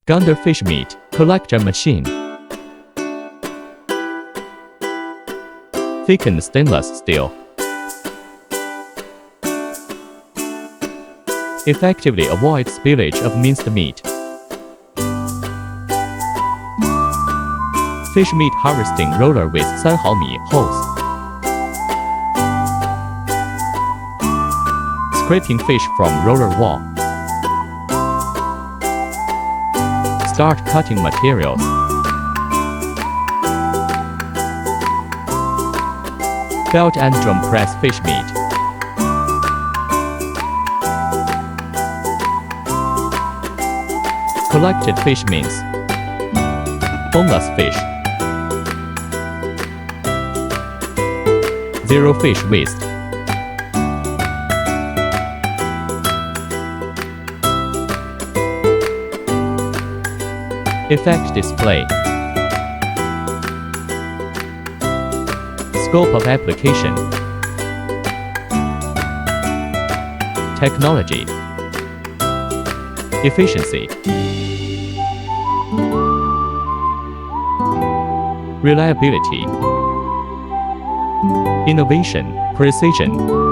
Gondor fish meat collector machine. Thickened stainless steel. Effectively avoids spillage of minced meat. Fish meat harvesting roller with 3 毫米 hose. Scraping fish from roller wall. Start cutting materials. Belt and drum press fish meat. Collected fish mince. Boneless fish. Zero fish waste. Effect display. Scope of application. Technology. Efficiency. Reliability. Innovation, precision.